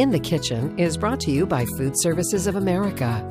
In the Kitchen is brought to you by Food Services of America.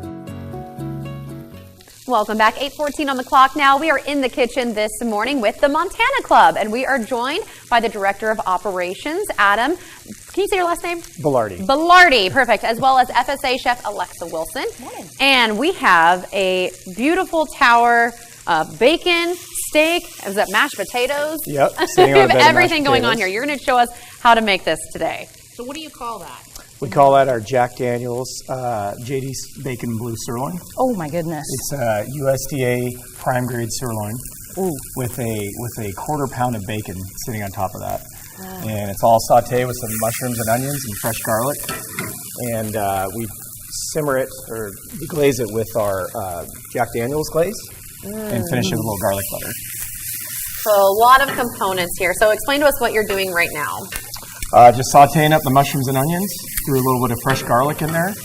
Welcome back. 8:14 on the clock now. We are in the kitchen this morning with the Montana Club, and we are joined by the Director of Operations, Adam. Can you say your last name? Belarde. Belarde, perfect. As well as FSA Chef Alexa Wilson. Morning. And we have a beautiful tower of bacon, steak. Is that mashed potatoes? Yep. We have everything going on here. You're going to show us how to make this today. So what do you call that? We call that our Jack Daniel's JD's Bacon Blue Sirloin. Oh my goodness. It's a USDA prime grade sirloin. Ooh. with a quarter pound of bacon sitting on top of that. Wow. And it's all sauteed with some mushrooms and onions and fresh garlic. And we simmer it or deglaze it with our Jack Daniel's glaze and finish it with a little garlic butter. So a lot of components here. So explain to us what you're doing right now. Just sauteing up the mushrooms and onions, threw a little bit of fresh garlic in there.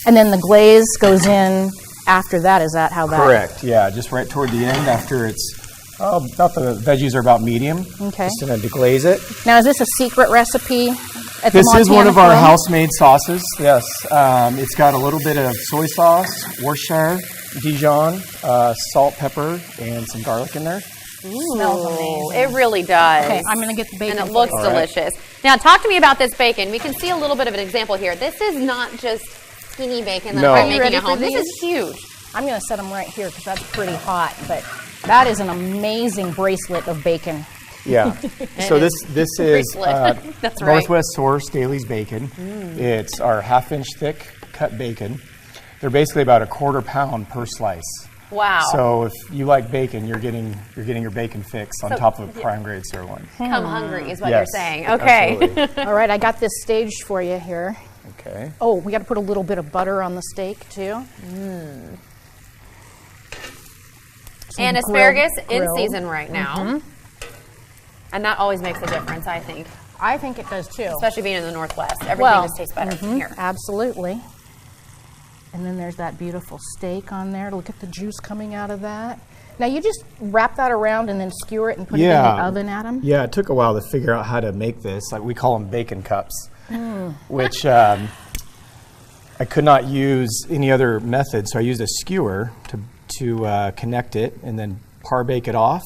And then the glaze goes in after that. Is that how that? Correct, yeah, just right toward the end after it's, about the veggies are about medium. Okay. Just going to deglaze it. Now, is this a secret recipe at This the is one Montana of our Club? house-made sauces, yes. It's got a little bit of soy sauce, Worcestershire, Dijon, salt, pepper, and some garlic in there. Ooh, Smells amazing. It really does. Okay, I'm going to get the bacon. And it looks All right. delicious. Now, talk to me about this bacon. We can see a little bit of an example here. This is not just skinny bacon that No. I'm Are you making ready at for home. This these? is huge. I'm going to set them right here because that's pretty hot. But that is an amazing bracelet of bacon. Yeah. So this is Bracelet. That's right. Northwest Source Dailies bacon. It's our half-inch thick cut bacon. They're basically about a quarter pound per slice. Wow. So if you like bacon, you're getting your bacon fix on top of a prime grade sirloin. Come hungry is what Yes, you're saying. Okay. absolutely. All right, I got this staged for you here. Okay. Oh, we got to put a little bit of butter on the steak too. And asparagus in grilled. season right now. And that always makes a difference, I think. I think it does too. Especially being in the Northwest. Everything Well, just tastes better from here. Absolutely. And then there's that beautiful steak on there. Look at the juice coming out of that. Now you just wrap that around and then skewer it and put it in the oven, Adam? Yeah, it took a while to figure out how to make this. Like we call them bacon cups, which I could not use any other method, so I used a skewer to connect it and then par bake it off,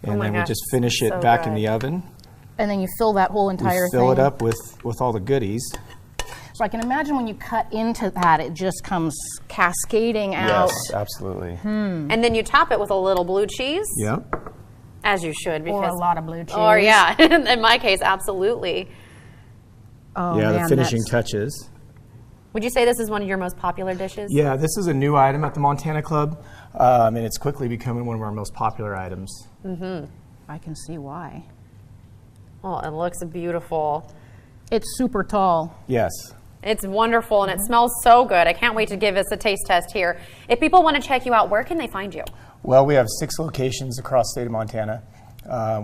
and my then gosh, we just finish it so back good. in the oven. And then you fill that whole We entire thing. fill it up with all the goodies. So I can imagine when you cut into that, it just comes cascading out. Yes, absolutely. And then you top it with a little blue cheese. Yep. As you should. Or Because a lot of blue cheese. Or yeah, in my case, absolutely. Oh, Yeah, man, the finishing that's- touches. Would you say this is one of your most popular dishes? Yeah, this is a new item at the Montana Club, and it's quickly becoming one of our most popular items. I can see why. Oh, it looks beautiful. It's super tall. Yes. It's wonderful and it smells so good. I can't wait to give us a taste test here. If people want to check you out, where can they find you? Well, we have 6 locations across the state of Montana.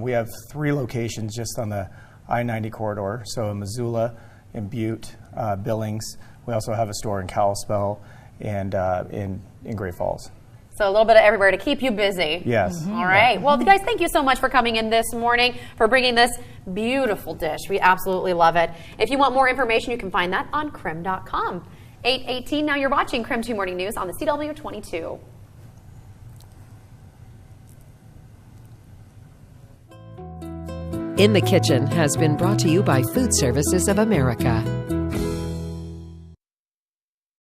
We have 3 locations just on the I-90 corridor, so in Missoula, in Butte, Billings. We also have a store in Kalispell and in Great Falls. So a little bit of everywhere to keep you busy. Yes. All right. Well, guys, thank you so much for coming in this morning, for bringing this beautiful dish. We absolutely love it. If you want more information, you can find that on KREM.com. 8:18, now you're watching KREM2 Morning News on the CW22. In the Kitchen has been brought to you by Food Services of America.